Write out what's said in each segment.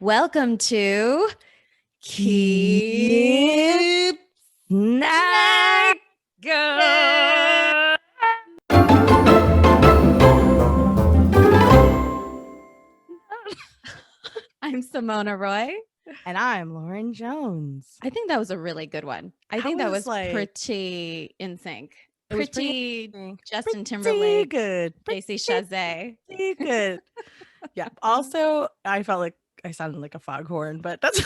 Welcome to Keep Snack. I'm Sumona Roy. And I'm Lauren Jones. I think that was a really good one. I think that was pretty in sync. Pretty Justin Timberlake, good. JC Chazé. Pretty good. Yeah. Also, I felt like I sounded like a foghorn, but that's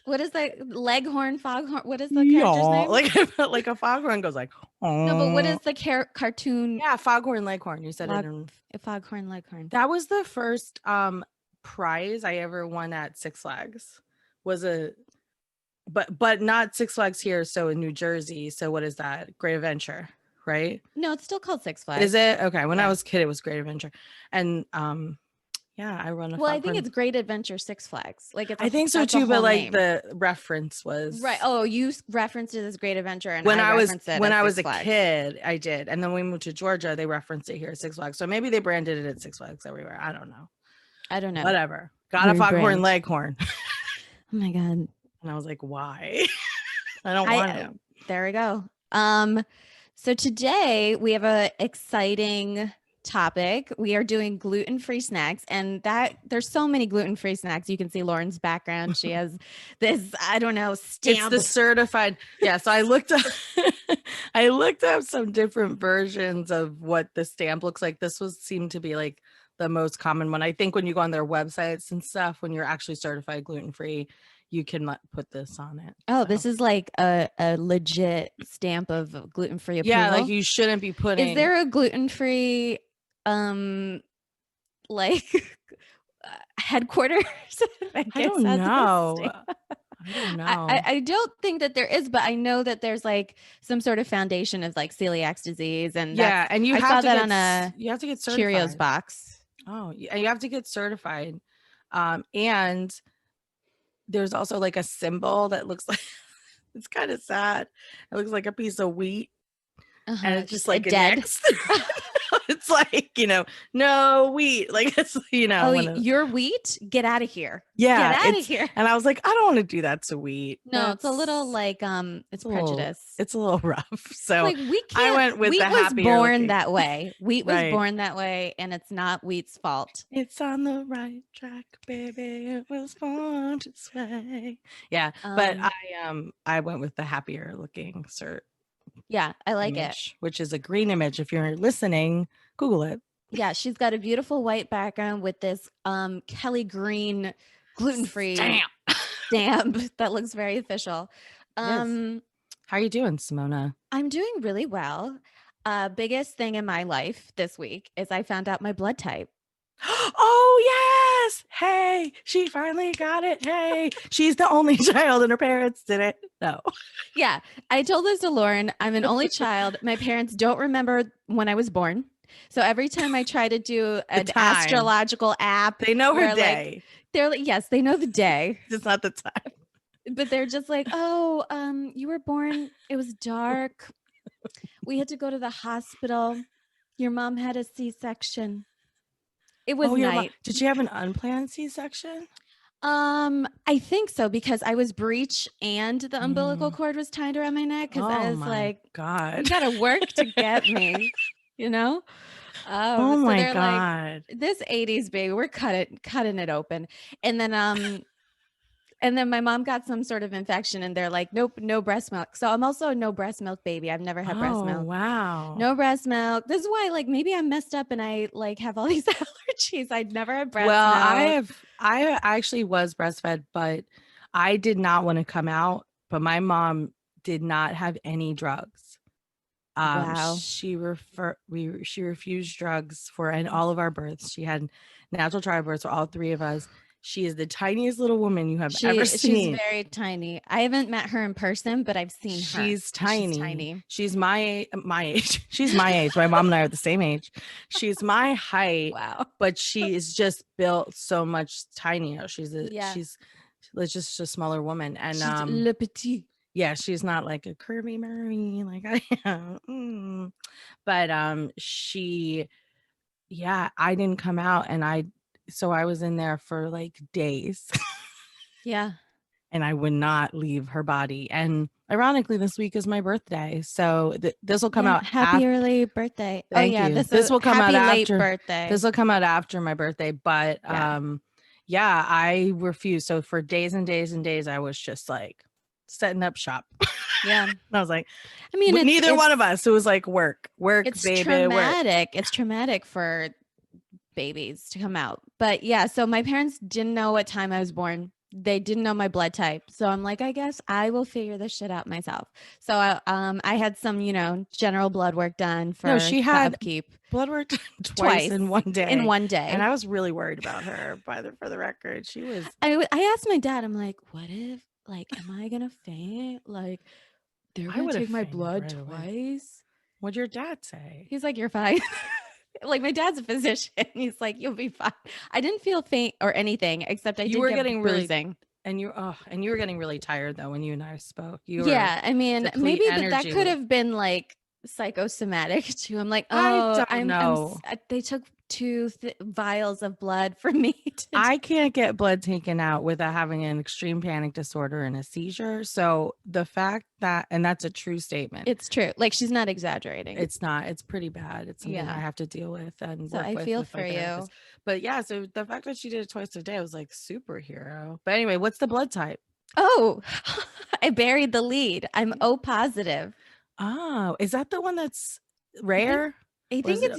What is that? Leghorn, foghorn? What is the character's name? Like I felt like a foghorn goes like, oh. No, but what is the cartoon? Yeah, foghorn, leghorn. You said it in foghorn, leghorn. That was the first prize I ever won at Six Flags. But not Six Flags here, so in New Jersey. So what is that? Great Adventure, right? No, it's still called Six Flags. Is it? Okay. When I was a kid, it was Great Adventure. And yeah, I run a I think it's Great Adventure Six Flags. Like I think so too, but like the reference was right. Oh, you referenced it as Great Adventure, and when I was a kid, I did. And then we moved to Georgia, they referenced it here at Six Flags. So maybe they branded it at Six Flags everywhere. I don't know. Whatever. Got a foghorn, leghorn. Oh my God. And I was like, why? I don't want to. There we go. So today we have an exciting topic. We are doing gluten-free snacks, and there's so many gluten-free snacks. You can see Lauren's background. She has this, I don't know, stamp. It's the certified. Yeah. So I looked up some different versions of what the stamp looks like. This seemed to be like the most common one. I think when you go on their websites and stuff, when you're actually certified gluten-free, you can put this on it. Oh, this is like a legit stamp of gluten-free approval. Yeah, like you shouldn't be putting. Is there a gluten-free like headquarters? I don't know. I don't think that there is, but I know that there's like some sort of foundation of like celiac disease, and yeah, and you have to get certified. Cheerios box. Oh, yeah, you have to get certified, and there's also like a symbol that looks like it's kind of sad. It looks like a piece of wheat, and it's just like dead. It's like, no wheat. Like it's, Oh, your wheat? Get out of here. Yeah. Get out of here. And I was like, I don't want to do that to wheat. No, it's a little like, it's prejudice. It's a little rough. So like we can't, I went with wheat the was born looking. that way. Wheat was born that way, and it's not wheat's fault. It's on the right track, baby. It was born this way. Yeah. But I went with the happier looking cert. Yeah, I like image, it. Which is a green image. If you're listening, Google it. Yeah, she's got a beautiful white background with this Kelly green gluten-free stamp that looks very official. How are you doing, Sumona? I'm doing really well. Biggest thing in my life this week is I found out my blood type. Oh, yes. Hey, she finally got it. Hey, she's the only child and her parents did it. No. Yeah. I told this to Lauren. I'm an only child. My parents don't remember when I was born. So every time I try to do an astrological app, they know her day. They're like, yes, they know the day. It's not the time. But they're just like, oh, you were born. It was dark. We had to go to the hospital. Your mom had a C-section. It was night. Did she have an unplanned C-section? I think so, because I was breech and the umbilical cord was tied around my neck. Because I was like, God, you gotta work to get me, Oh so my God. Like, this 80s baby, we're cutting it open. And then my mom got some sort of infection, and they're like, nope, no breast milk. So I'm also a no breast milk baby. I've never had breast milk. Wow. No breast milk. This is why, like, maybe I'm messed up and I like have all these allergies. I'd never had breast milk. I actually was breastfed, but I did not want to come out. But my mom did not have any drugs. Wow. She refused drugs for all of our births. She had natural childbirths for all three of us. She is the tiniest little woman you have ever seen. She's very tiny. I haven't met her in person, but I've seen her. She's tiny. She's my age. She's my age. My mom and I are the same age. She's my height. Wow. But she is just built so much tinier. She's just a smaller woman. And she's le petit. Yeah, she's not like a curvy Murray like I am. But I didn't come out, and so I was in there for like days. Yeah. And I would not leave her body. And ironically, this week is my birthday. So this will come Yeah. out Happy after. early birthday. Oh Thank yeah. you. This This is will come out happy late after. This birthday. will come out after my birthday. But Yeah. yeah, I refused. So for days and days and days, I was just like setting up shop. Yeah. And I was like, I mean, neither one of us. It was like work, it's baby, work. traumatic. It's traumatic for babies to come out. But yeah, so my parents didn't know what time I was born. They didn't know my blood type. So I'm like, I guess I will figure this shit out myself. So I had some, general blood work done No, for she the had upkeep blood work twice twice in one in day. one And day. I was really worried about her, for the record. She was, I asked my dad, I'm like, what if, like, am I going to faint? Like, they're I going would to have take my fainted blood right away. twice? What'd your dad say? He's like, you're fine. Like, my dad's a physician. He's like, you'll be fine. I didn't feel faint or anything, except I You did were get getting really, bruising. and you were getting really tired though when you and I spoke. You were Yeah, I mean, deplete maybe that energy could was. have been like psychosomatic too. I'm like, I oh, don't know. they took two vials of blood from me to. I can't get blood taken out without having an extreme panic disorder and a seizure. So the fact that, and that's a true statement. It's true. Like, she's not exaggerating. It's not. It's pretty bad. It's something I Yeah. have to deal with and So work I feel with my for you. therapist. But yeah, so the fact that she did it twice a day, I was like superhero. But anyway, what's the blood type? Oh, I buried the lead. I'm O positive. Oh, is that the one that's I think rare? I Or is think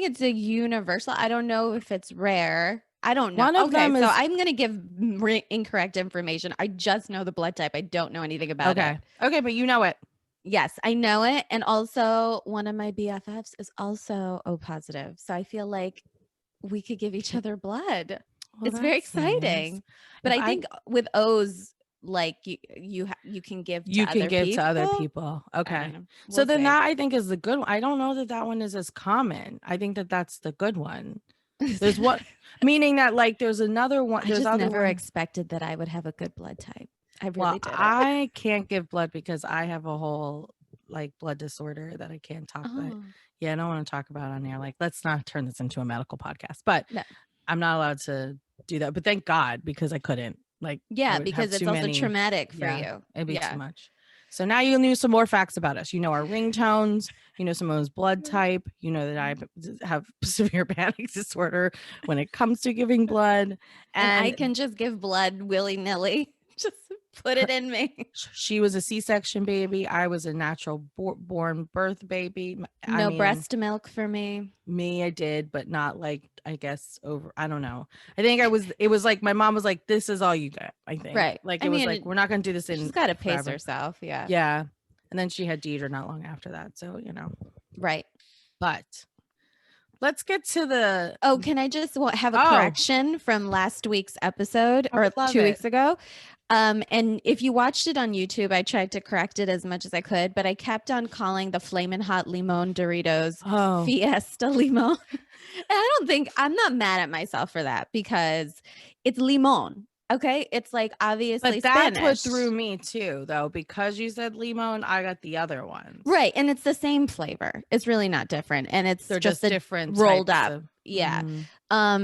it it's a universal. I don't know if it's rare. I don't know. one of Okay, them so is I'm gonna give incorrect information. I just know the blood type. I don't know anything about it. okay. Okay, but you know it. Yes, I know it. And also, one of my BFFs is also O positive. So I feel like we could give each other blood. Well, It's very that's nice. exciting. But If I I think with O's, like you can give to You can other give to other people. people. I don't Okay. know. So We'll then see. that I think is the good one. I don't know that that one is as common. I think that that's the good one. There's what meaning that like there's another one. I There's just other never one. expected that I would have a good blood type. I Well, really didn't. I can't give blood because I have a whole like blood disorder that I can't talk about. Oh, Yeah, I don't want to talk about on there. Like, let's not turn this into a medical podcast. But no. I'm not allowed to do that. But thank God because I couldn't. Like, I Yeah, would have because it's too also many. traumatic for Yeah, you. it'd be too Yeah. much. So now you knew some more facts about us. You know our ringtones. You know Simone's blood type. You know that I have severe panic disorder when it comes to giving blood. And I And can just give blood willy-nilly. Just put it in me. she was a C-section baby. I was a natural born birth baby. I No mean, breast milk for me. me, I did, but not like I guess over. I don't know. I think I was. It was like my mom was like, "This is all you get." I think Right. like I it was like mean, we're not going to do this she's in got to pace forever. herself. Yeah. Yeah, and then she had Deidre not long after that. So Right. but let's get to the. Oh, can I just have a Oh, correction from last week's episode I or would love 2 weeks it. ago? And if you watched it on YouTube, I tried to correct it as much as I could, but I kept on calling the Flamin' Hot Limon Doritos Oh, Fiesta Limon. And I'm not mad at myself for that because it's limon. Okay. It's like obviously but that's what Spanish. threw me too, though, because you said limon. I got the other ones. Right. And it's the same flavor. It's really not different. And it's They're just just a different rolled types up. of. Yeah.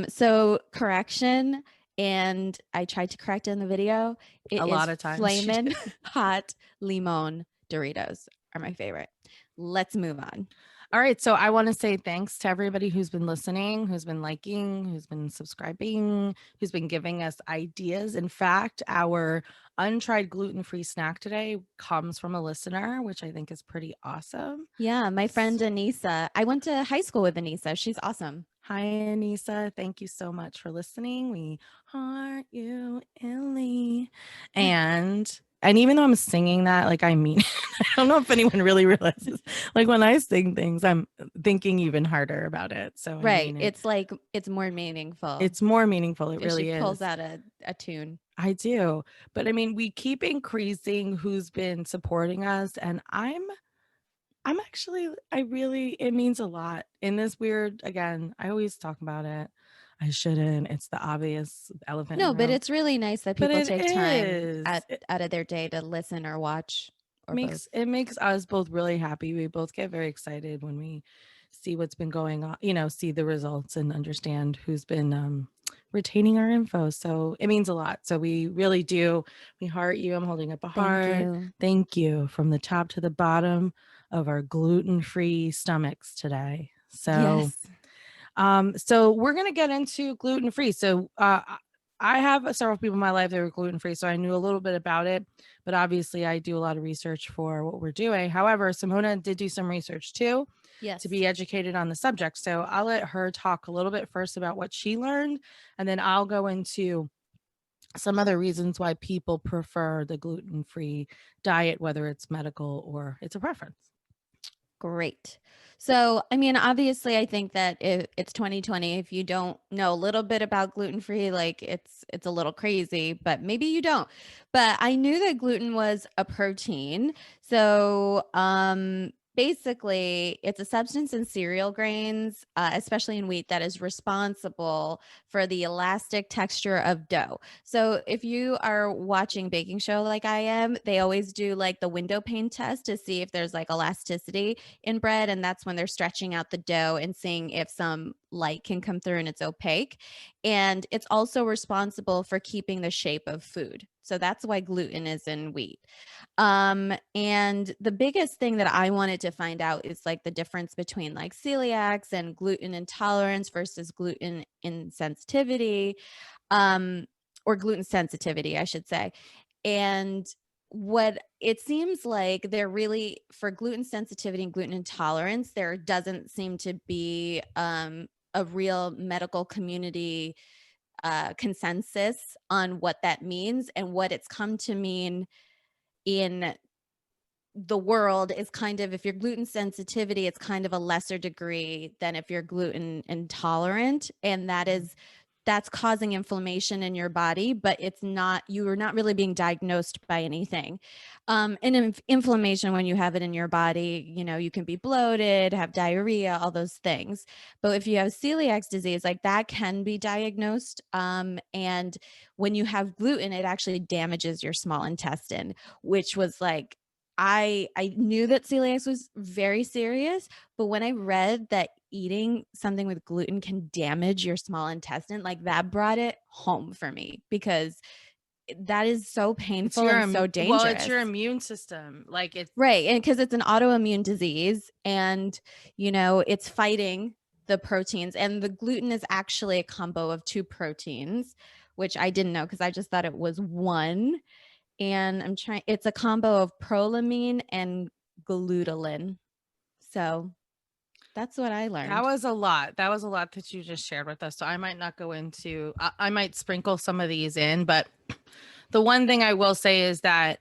So correction. And I tried to correct it in the video. It A is lot of times she Flamin' did. Hot Limon Doritos are my favorite. Let's move on. All right. So I want to say thanks to everybody who's been listening, who's been liking, who's been subscribing, who's been giving us ideas. In fact, our untried gluten-free snack today comes from a listener, which I think is pretty awesome. Yeah, my friend Anissa. I went to high school with Anissa. She's awesome. Hi, Anissa. Thank you so much for listening. We heart you, Illy. And even though I'm singing that, like I mean, I don't know if anyone really realizes. Like when I sing things, I'm thinking even harder about it. So I Right. mean it. It's like it's more meaningful It's more meaningful. It because she really pulls is. out a tune. I do. But I mean, we keep increasing who's been supporting us. And I'm actually, I really, it means a lot in this weird, again, I always talk about it. I shouldn't. It's the obvious elephant in No, the but room. it's really nice that But people it take time is. out of their day to listen or watch or both. It makes us both really happy. We both get very excited when we see what's been going on, see the results and understand who's been retaining our info. So it means a lot. So we really do. We heart you. I'm holding up a Thank heart. you. Thank you from the top to the bottom of our gluten-free stomachs today. So Yes. so we're gonna get into gluten-free. So I have several people in my life that were gluten-free, so I knew a little bit about it, but obviously I do a lot of research for what we're doing. However, Simona did do some research too to Yes. be educated on the subject. So I'll let her talk a little bit first about what she learned, and then I'll go into some other reasons why people prefer the gluten-free diet, whether it's medical or it's a preference. Great. So, I mean, obviously, I think that if it's 2020, if you don't know a little bit about gluten free, like it's a little crazy, but maybe you don't. But I knew that gluten was a protein. So, basically, it's a substance in cereal grains, especially in wheat, that is responsible for the elastic texture of dough. So if you are watching baking show like I am, they always do like the window pane test to see if there's like elasticity in bread, and that's when they're stretching out the dough and seeing if some light can come through and it's opaque. And it's also responsible for keeping the shape of food. So that's why gluten is in wheat. And the biggest thing that I wanted to find out is like the difference between like celiacs and gluten intolerance versus gluten insensitivity, um, or gluten sensitivity, I should say. And what it seems like they're really for gluten sensitivity and gluten intolerance, there doesn't seem to be a real medical community consensus on what that means, and what it's come to mean in the world is kind of, if you're gluten sensitivity, it's kind of a lesser degree than if you're gluten intolerant. And that's causing inflammation in your body, but it's not, you are not really being diagnosed by anything. And inflammation, when you have it in your body, you know, you can be bloated, have diarrhea, all those things. But if you have celiac disease, like that can be diagnosed. And when you have gluten, it actually damages your small intestine, which was like, I knew that celiac was very serious, but when I read that eating something with gluten can damage your small intestine, like that brought it home for me, because that is so It's painful your and so well, it's dangerous. your immune system. Like it's Right. And because it's an autoimmune disease, and, you know, it's fighting the proteins, and the gluten is actually a combo of two proteins, which I didn't know because I just thought it was one. And it's a combo of prolamine and glutathione. So that's what I that learned. was a lot. That was a lot that you just shared with us. So I might not go into, I might sprinkle some of these in, but the one thing I will say is that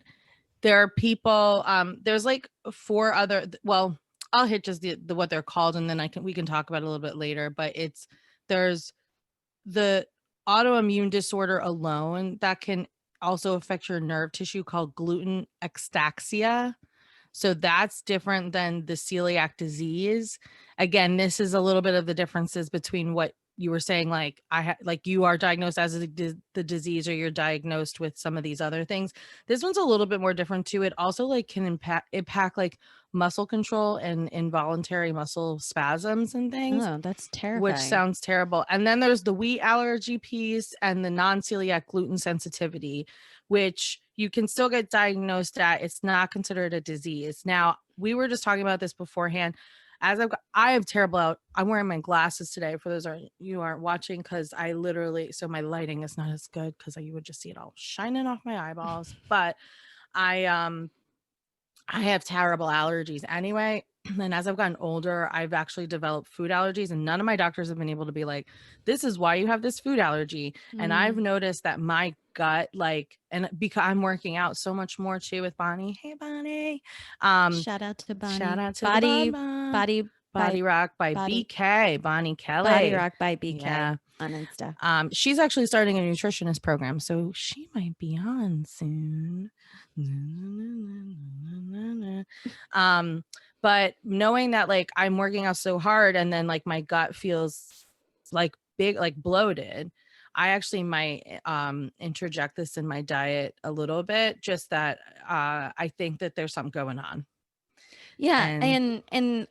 there are people, there's like four other, well, I'll hit just the what they're called, and then we can talk about it a little bit later, but there's the autoimmune disorder alone that can also affect your nerve tissue called gluten ataxia. So that's different than the celiac disease. Again, this is a little bit of the differences between what you were saying, like like you are diagnosed as the disease, or you're diagnosed with some of these other things. This one's a little bit more different too. It also like can impact like muscle control and involuntary muscle spasms and things, Oh, that's which terrifying. sounds terrible. And then there's the wheat allergy piece and the non-celiac gluten sensitivity, which you can still get diagnosed at. It's not considered a disease. Now, we were just talking about this beforehand. I have terrible out. I'm wearing my glasses today for those you aren't watching, because I literally, so my lighting is not as good because you would just see it all shining off my eyeballs. But I I have terrible allergies anyway. And as I've gotten older, I've actually developed food allergies, and none of my doctors have been able to be like, this is why you have this food allergy. And I've Mm. noticed that my gut, like, and because I'm working out so much more too with Bonnie. Hey, Bonnie. Shout out to Shout Bonnie. out to the Bonbon. Body, by Body Rock by body, BK, Bonnie Body Kelly. Rock by BK Yeah. on Insta. She's actually starting a nutritionist program, so she might be on soon. Um, but knowing that like I'm working out so hard, and then like my gut feels like big, like bloated, I actually might interject this in my diet a little bit, just that I think that there's something going on. Yeah, And and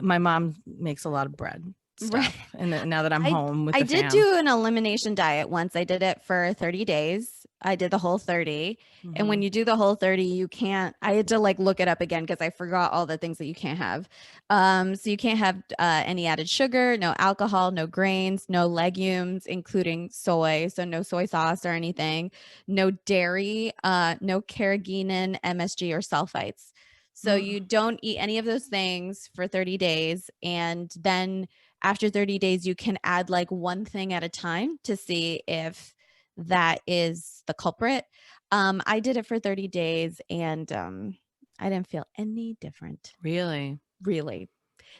my mom makes a lot of bread. Right. stuff. And now that I'm I home with I the did fam. do an elimination diet once. I did it for 30 days. I did the whole 30. And when Mhm. you do the whole 30, you can't, I had to like look it up again because I forgot all the things that you can't have. So you can't have any added sugar, no alcohol, no grains, no legumes, including soy. So no soy sauce or anything, no dairy, no carrageenan, MSG, or sulfites. So Mm, you don't eat any of those things for 30 days. And then after 30 days, you can add like one thing at a time to see if that is the culprit. I did it for 30 days and I didn't feel any different, really? really.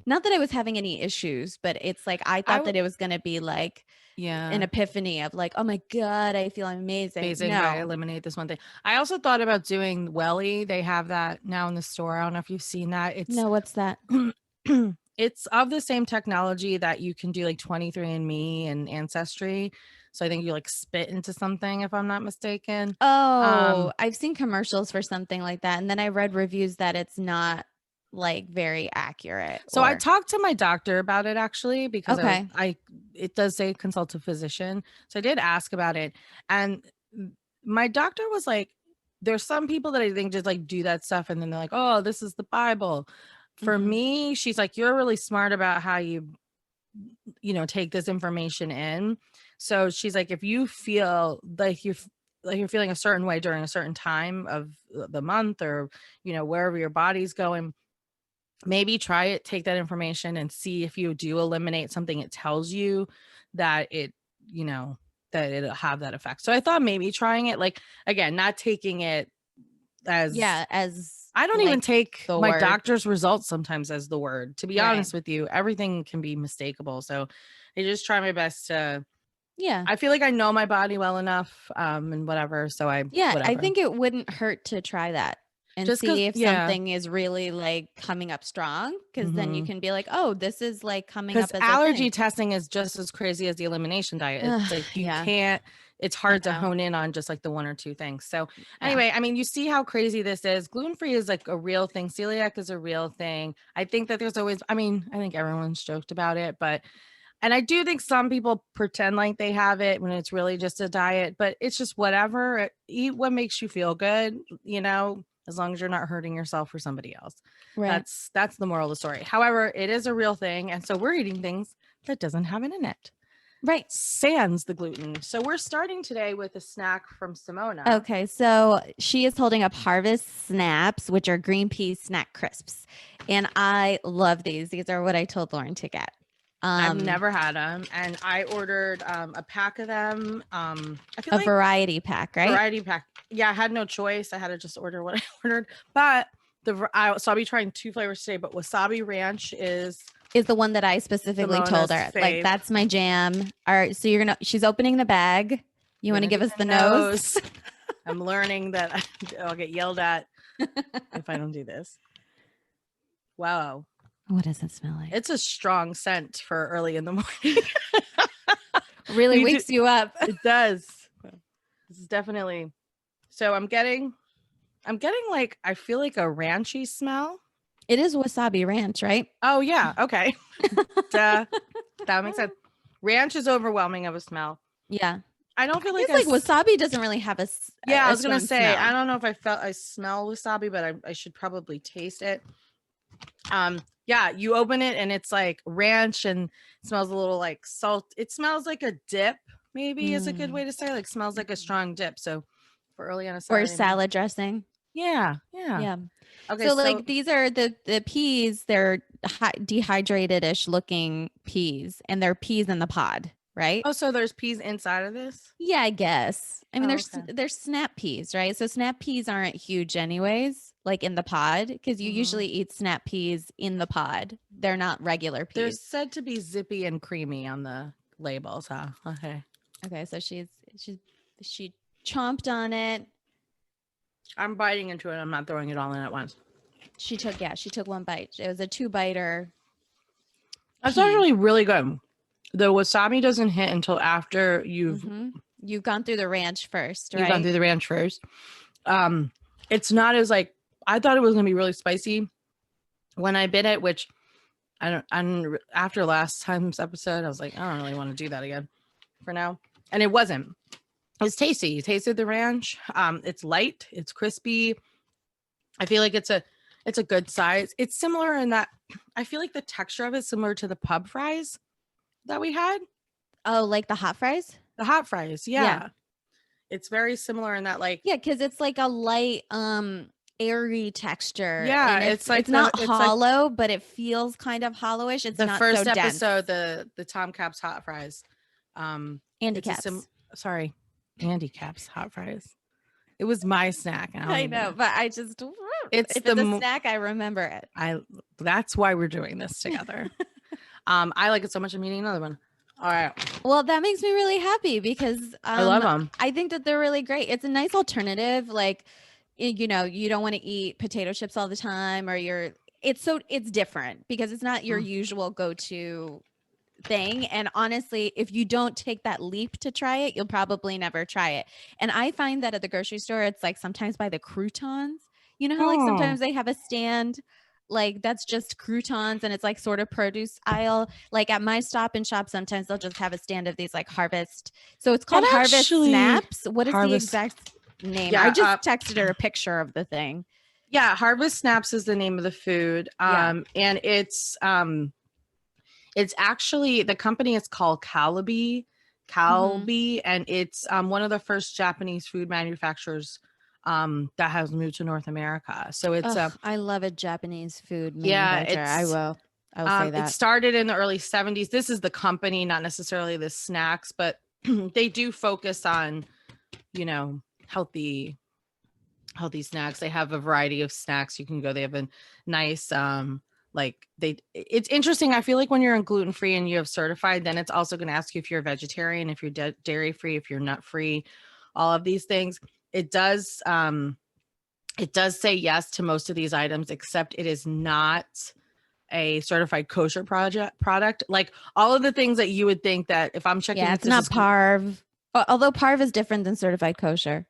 Not that I was having any issues, but it's like I I thought would, that it was going to be like an yeah. epiphany of like, oh my God, I feel amazing. Phasing if I No, eliminate this one thing. I also thought about doing Welly. They have that now in the store. I don't know if you've seen that. It's no, what's that? it's of the same technology that you can do like 23andMe and Ancestry. So I think you like spit into something if I'm not mistaken. Oh, Um, I've seen commercials for something like that. And then I read reviews that it's not like very accurate so I or talked to my doctor about it actually because okay. I it does say consult a physician. So I did ask about it, and my doctor was like, there's some people that I think just like do that stuff and then they're like, oh, this is the Bible. For Mhm. me, she's like, you're really smart about how take this information in. So she's like, if you feel like you're feeling a certain way during a certain time of the month or wherever your body's going, maybe try it, take that information and see if you do eliminate something it tells you that you know that it'll have that effect. So I thought maybe trying it, like, again, not taking it as, Yeah, as I don't even like take the my word. doctor's results sometimes as the word. To be Right. honest with you, everything can be mistakable. So I just try my best to, Yeah. I feel like I know my body well enough, and whatever. So Yeah, I whatever. think it wouldn't hurt to try that and Just because, see if yeah. something is really like coming up strong because then you hmm can be like, "Oh, this is like coming Because up as a allergy thing." testing is just as crazy as the elimination diet. It's like you Yeah, can't, it's I hard to know. hone in on just like the one or two things. So, Yeah. anyway, I mean, you see how crazy this is. Gluten free is like a real thing, celiac is a real thing. I think that there's always, I mean, I think everyone's joked about it, but, and I do think some people pretend like they have it when it's really just a diet, but it's just whatever. Eat what makes you feel good, as long as you're not hurting yourself or somebody else. Right. That's the moral of the story. However, it is a real thing. And so we're eating things that doesn't have it in it. Right. Sans the gluten. So we're starting today with a snack from Sumona. Okay, so she is holding up Harvest Snaps, which are green pea snack crisps. And I love these. These are what I told Lauren to get. I've Um, never had them, and I ordered a pack of them. I feel a like variety pack, right? variety pack. Yeah, I had no choice. I had to just order what I ordered. But so I'll be trying 2 flavors today. But Wasabi Ranch is Is the one that I specifically told Simona's her. Like, fave. that's my jam. All right, so she's opening the bag. You I'm want to gonna give do us the the nose? nose. I'm learning that I'll get yelled at if I don't do this. Wow, What does it smell like? it's a strong scent for early in the morning. Really we do. wakes you up. It does. This is definitely. So I'm getting like, I feel like a ranchy smell. It is wasabi ranch, right? Oh yeah, okay. Duh. That makes sense. Ranch is overwhelming of a smell. Yeah. I don't I feel like guess like wasabi doesn't really have yeah, I a was gonna strong say, I smell. don't know if I smell wasabi, but I should probably taste it. Yeah, you open it and it's like ranch and it smells a little like salt. It smells like a dip, maybe is a good way Mm. to say, like smells like a strong dip. So for early on a Or Saturday morning. salad dressing. Yeah, yeah. Yeah. Okay, So so like these are the peas, they're dehydrated-ish looking peas and they're peas in the pod, right? oh, so there's peas inside of this? Yeah, I guess. I mean, Oh, okay. there's snap peas, right? So snap peas aren't huge anyways, like in the pod, because you hmm usually eat snap peas in the pod. They're not regular They're peas. said to be zippy and creamy on the labels, huh? Okay. Okay, so she chomped on it. I'm biting into it. I'm not throwing it all in at once. She took one bite. It was a two biter That's pea. actually really good. The wasabi doesn't hit until after Mm-hmm. You've gone through the ranch first, you've gone right? through the ranch first. It's not as like, I thought it was gonna be really spicy when I bit it, which After last time's episode, I was like, I don't really want to do that again for now. And it wasn't. It's tasty. You tasted the ranch. It's light. It's crispy. I feel like it's a good size. It's similar in that I feel like the texture of it is similar to the pub fries that we had. Oh, like the hot fries? The hot fries. Yeah. Yeah. It's very similar in that, like, Yeah, because it's like a light, airy texture. yeah, And it's like it's not it's like hollow, but it feels kind of hollowish. It's the not first so dense. episode, the Tom Caps hot fries. Andy It's Caps. sorry, Andy Caps hot fries. It was my snack. I know, but I just It's if it's a snack, I remember it. That's why we're doing this together. I like it so much. I'm eating another one. All right. Well, that makes me really happy because I love them. I think that they're really great. It's a nice alternative. Like, you know, you don't want to eat potato chips all the time, or it's different because it's not your usual go-to thing. And honestly, if you don't take that leap to try it, you'll probably never try it. And I find that at the grocery store, it's like sometimes by the croutons. You know how like sometimes they have a stand like that's just croutons and it's like sort of produce aisle. Like at my Stop and Shop, sometimes they'll just have a stand of these like Harvest. So it's called Harvest Snaps. What is the exact name? Yeah, I just texted her a picture of the thing. Yeah, Harvest Snaps is the name of the food. And it's actually, the company is called Calbee, and it's one of the first Japanese food manufacturers that has moved to North America. So it's I love a Japanese food manufacturer. Yeah, I will say that. It started in the early 70s. This is the company, not necessarily the snacks, but they do focus on, you know, healthy snacks. They have a variety of snacks. You can go, they have a nice it's interesting. I feel like when you're on gluten-free and you have certified, then it's also going to ask you if you're a vegetarian, if you're dairy free, if you're nut free, all of these things. It does say yes to most of these items, except it is not a certified kosher product. Like all of the things that you would think that if I'm checking, it's not Parv. Although Parv is different than certified kosher.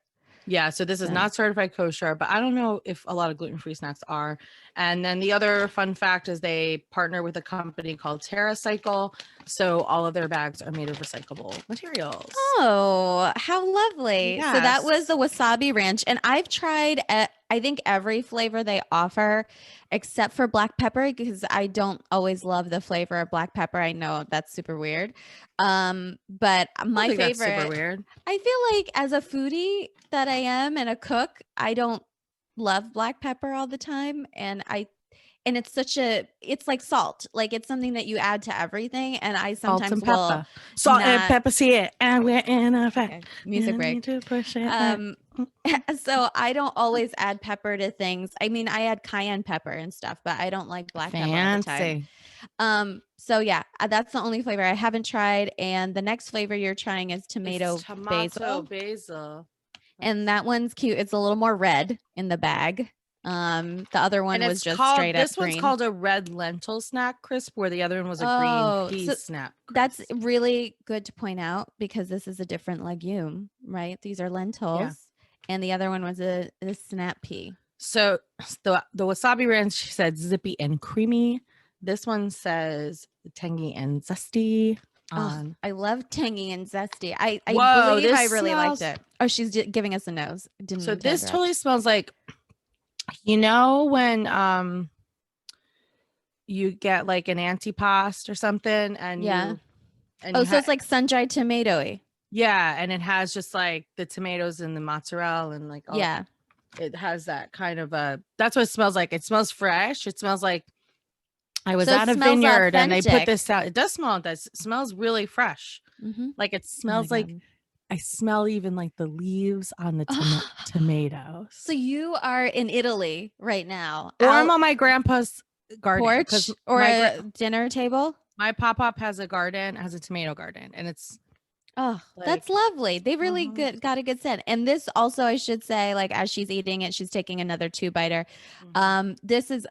Yeah, so this is not certified kosher, but I don't know if a lot of gluten-free snacks are. And then the other fun fact is they partner with a company called TerraCycle, so all of their bags are made of recyclable materials. Oh, how lovely. Yes. So that was the wasabi ranch. And I've tried, I think, every flavor they offer except for black pepper because I don't always love the flavor of black pepper. I know that's super weird. But my favorite, that's super weird. I feel like as a foodie that I am and a cook, I don't love black pepper all the time. And it's like salt. Like it's something that you add to everything. And I sometimes will salt and pepper, see it. And we're in effect. Okay, music break. To push it so I don't always add pepper to things. I mean, I add cayenne pepper and stuff, but I don't like black pepper all the time. So yeah, that's the only flavor I haven't tried. And the next flavor you're trying is tomato basil. And that one's cute. It's a little more red in the bag. The other one was just straight up green. This one's called a red lentil snack crisp, where the other one was a green pea snack crisp. That's really good to point out because this is a different legume, right? These are lentils, and the other one was a snap pea. So the wasabi ranch said zippy and creamy. This one says tangy and zesty. I love tangy and zesty. I believe I really liked it. Oh, she's giving us a nose. So this totally smells like, you know, when you get like an antipasto or something, and so it's like sun-dried tomatoey. Yeah, and it has just like the tomatoes and the mozzarella and like it has that kind of that's what it smells like. It smells fresh. It smells like I was at a vineyard and they put this out. It does smell. It smells really fresh. Like it smells like I smell even like the leaves on the tomatoes. So you are in Italy right now, or I'm on my grandpa's garden porch or a dinner table. My pop-up has a garden, has a tomato garden, and it's that's lovely. They really got a good scent. And this also, I should say, like as she's eating it, she's taking another 2-biter. This is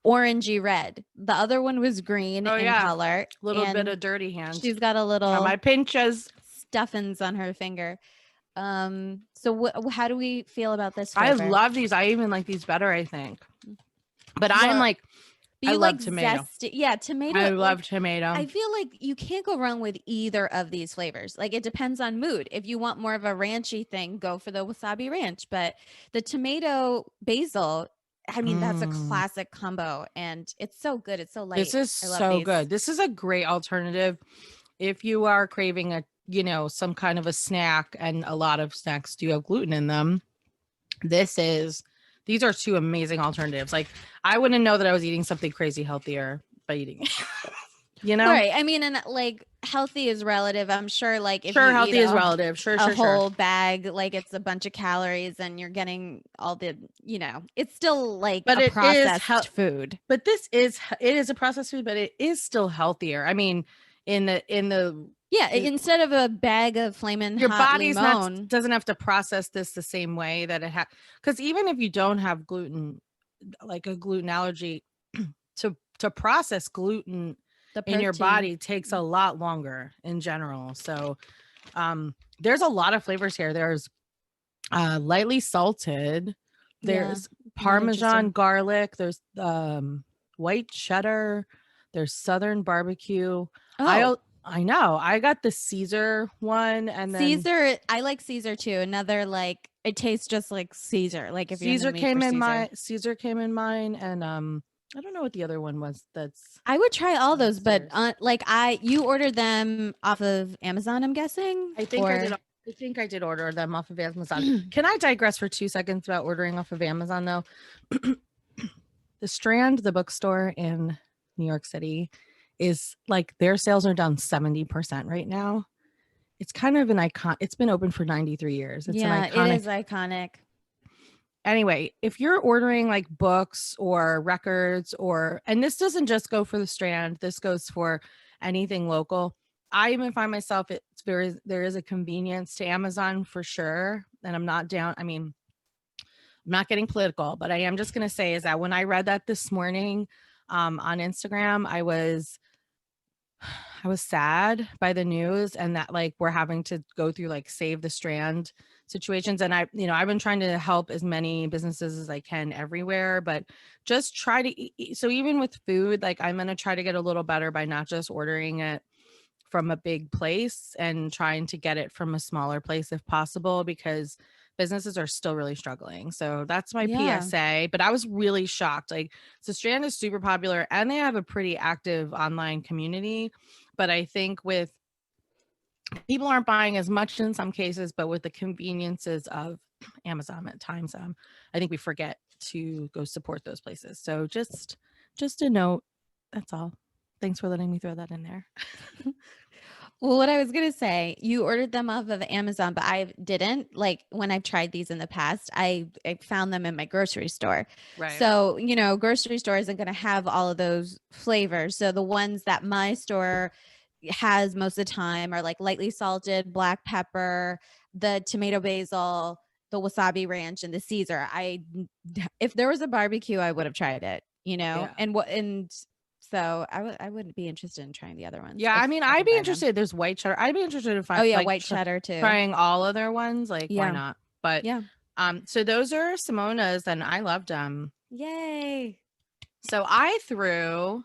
orangey red. The other one was green in color. A little bit of dirty hands. She's got a little my pinches stuffings on her finger. So how do we feel about this flavor? I love these. I even like these better, I think. But I'm like But I you like love tomato. zesty. Yeah, tomato. I Like love tomato. I feel like you can't go wrong with either of these flavors. Like it depends on mood. If you want more of a ranchy thing, go for the wasabi ranch. But the tomato basil, I mean, that's a Mm. classic combo and it's so good. It's so This light. is I love so these. good. This is a great alternative if you are craving a, some kind of a snack, and a lot of snacks do have gluten in them. These are two amazing alternatives. Like I wouldn't know that I was eating something crazy healthier by eating it. Right. I mean, and like healthy is relative. I'm sure like if Sure, you eat healthy is relative. Sure, a sure, sure. whole bag, like it's a bunch of calories and you're getting all the, it's still like But a it is processed food. but it is a processed food, but it is still healthier. I mean, in the Yeah, instead of a bag of flaming your hot body's not limon, doesn't have to process this the same way that it has, because even if you don't have gluten, like a gluten allergy, to process gluten the in your protein. body takes a lot longer in general. So there's a lot of flavors here. There's lightly salted, Yeah, there's not parmesan interested. garlic, there's white cheddar, there's southern barbecue. Oh, I know. I got the Caesar one, and then Caesar. I like Caesar too. Another like it tastes just like Caesar. Like if you're in the mood for Caesar, Caesar came in mine, and I don't know what the other one was. That's I would try all those. But Caesar's. like you ordered them off of Amazon, I'm guessing, I think I did. or I think I did order them off of Amazon. Can I digress for 2 seconds about ordering off of Amazon though? The Strand, the bookstore in New York City, is like their sales are down 70% right now. It's kind of an icon. It's been open for 93 years. It's an yeah, it iconic. is iconic. Anyway, if you're ordering like books or records, and this doesn't just go for the Strand, this goes for anything local. I even find myself, there is a convenience to Amazon for sure. And I'm not down. I mean, I'm not getting political, but I am just going to say is that when I read that this morning on Instagram, I was sad by the news, and that like we're having to go through like save the Strand situations. And I've been trying to help as many businesses as I can everywhere, but just try to eat. So even with food, like I'm going to try to get a little better by not just ordering it from a big place and trying to get it from a smaller place if possible, because businesses are still really struggling. So that's my Yeah. PSA. But I was really shocked. Like, so Strand is super popular and they have a pretty active online community. But I think with people aren't buying as much in some cases, but with the conveniences of Amazon at times, I think we forget to go support those places. So just a note. That's all. Thanks for letting me throw that in there. Well, what I was gonna say, you ordered them off of Amazon, but I didn't. Like when I've tried these in the past, I found them in my grocery store. Right. So, grocery store isn't gonna have all of those flavors. So the ones that my store has most of the time are like lightly salted, black pepper, the tomato basil, the wasabi ranch, and the Caesar. If there was a barbecue, I would have tried it, Yeah. and so I wouldn't be interested in trying the other ones Yeah, I if mean, I I'd could be buy them. interested. There's white cheddar. I'd be interested in Oh yeah, like white cheddar too. trying all other ones. Like, why Yeah. not? But Yeah. so those are Simona's, and I loved them. Yay. So I threw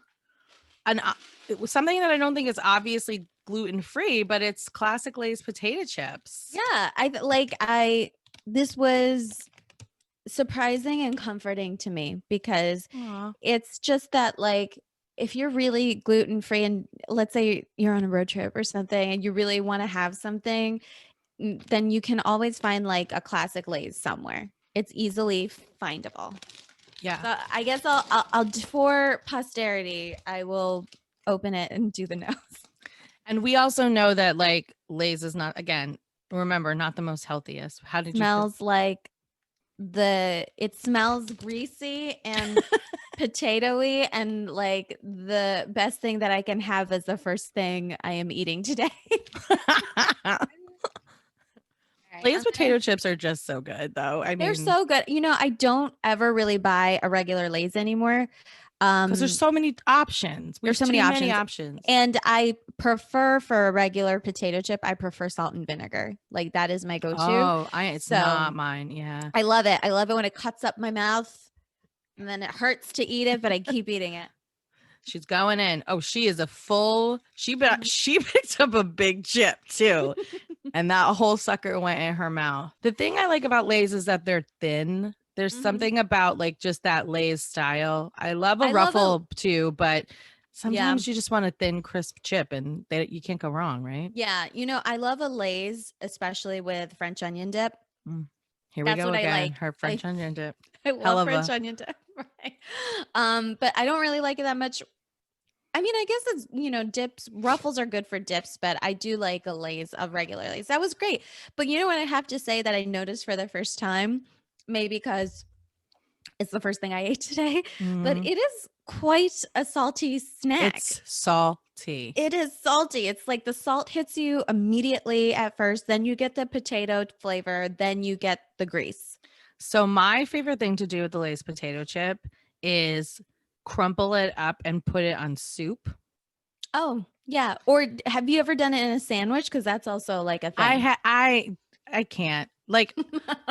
it was something that I don't think is obviously gluten free, but it's classic Lay's potato chips. Yeah, this was surprising and comforting to me because Aw. it's just that like if you're really gluten free and let's say you're on a road trip or something and you really want to have something, then you can always find like a classic Lay's somewhere. It's easily findable. Yeah. So I guess I'll for posterity, I will open it and do the nose. And we also know that like Lay's is not, again, remember, not the most healthiest. How did Smells like it smells greasy and potatoy, and like the best thing that I can have is the first thing I am eating today. Lay's potato chips are just so good though. I They're mean, so good. I don't ever really buy a regular Lay's anymore. because there's so many options. There's so many many options. options. And I prefer for a regular potato chip, I prefer salt and vinegar. Like that is my go-to. Oh, it's not mine. Yeah. I love it. I love it when it cuts up my mouth and then it hurts to eat it, but I keep eating it. She's going in. Oh, she is she picked up a big chip too. And that whole sucker went in her mouth. The thing I like about Lay's is that they're thin. There's something about like just that Lay's style. I love a ruffle too, but sometimes you just want a thin, crisp chip, and you can't go wrong, right? Yeah. I love a Lay's, especially with French onion dip. Here we go what again. I like. Her French onion dip. I love French onion dip. Right. But I don't really like it that much. I mean, I guess it's, dips, ruffles are good for dips, but I do like a Lay's, a regular Lay's. That was great. But you know what I have to say that I noticed for the first time, maybe because it's the first thing I ate today, but it is quite a salty snack. It's salty. It is salty. It's like the salt hits you immediately at first, then you get the potato flavor, then you get the grease. So my favorite thing to do with the Lay's potato chip is crumple it up and put it on soup. Oh, yeah. Or have you ever done it in a sandwich? Because that's also like a thing. I can't. Like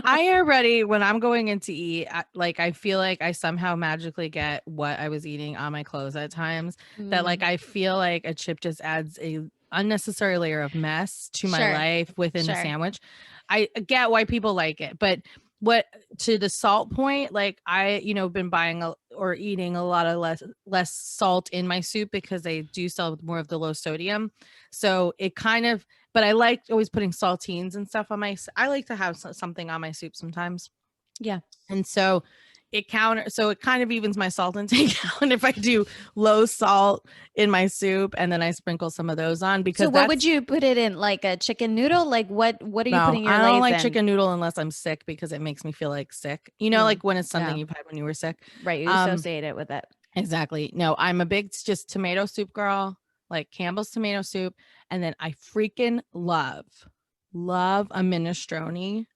I already, when I'm going in to eat, I feel like I somehow magically get what I was eating on my clothes at times. That like I feel like a chip just adds a unnecessary layer of mess to my life within a sandwich. I get why people like it, but what to the salt point, like I, been buying or eating a lot of less salt in my soup because they do sell more of the low sodium. So it kind of, but I like always putting saltines and stuff on I like to have something on my soup sometimes. Yeah. And so it kind of evens my salt intake out if I do low salt in my soup and then I sprinkle some of those on. Because so what would you put it in? Like a chicken noodle? Like what are you putting your Lay's in? I don't like chicken noodle unless I'm sick because it makes me feel like sick. Like when it's something you've had when you were sick. Right. You associate it with it. Exactly. No, I'm a big just tomato soup girl, like Campbell's tomato soup. And then I freaking love a minestrone.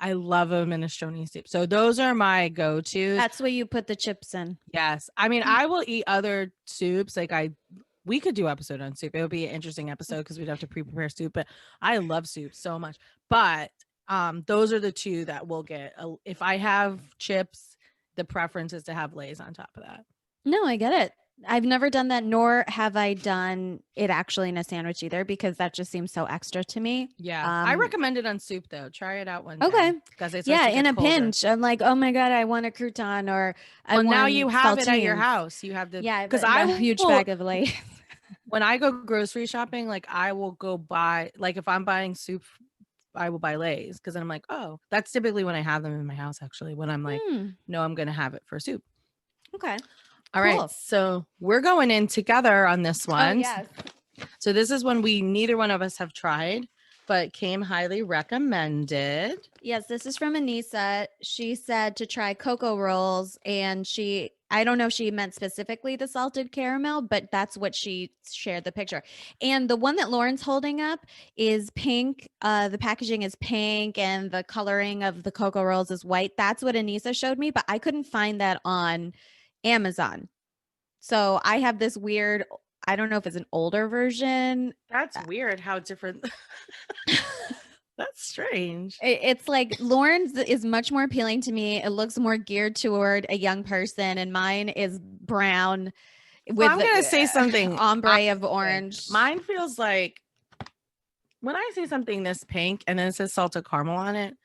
I love a minestrone soup. So those are my go-tos. That's where you put the chips in. Yes. I mean, I will eat other soups. Like we could do episode on soup. It would be an interesting episode because we'd have to prepare soup, but I love soup so much. But those are the two that we'll get. If I have chips, the preference is to have Lay's on top of that. No, I get it. I've never done that, nor have I done it actually in a sandwich either, because that just seems so extra to me. Yeah. I recommend it on soup though. Try it out one day. Okay. Because it's in a pinch. I'm like, oh my God, I want a crouton or I want now you have saltines. it at your house. You have the because I have a huge bag of Lay's. When I go grocery shopping, like I will go buy, like if I'm buying soup, I will buy Lay's because then I'm like, oh, that's typically when I have them in my house actually, when I'm like, no, I'm going to have it for soup. Okay. All right. So we're going in together on this one. Oh, yes. So this is one neither one of us have tried, but came highly recommended. Yes, this is from Anissa. She said to try Coco rolls, and I don't know if she meant specifically the salted caramel, but that's what she shared the picture. And the one that Lauren's holding up is pink. The packaging is pink and the coloring of the Coco rolls is white. That's what Anissa showed me, but I couldn't find that on Amazon. So I have this weird, I don't know if it's an older version. That's weird how different. That's strange. It's like Lauren's is much more appealing to me. It looks more geared toward a young person, and mine is brown with I'm gonna say something ombre of orange. Mine feels like when I see something this pink and then it says salted caramel on it,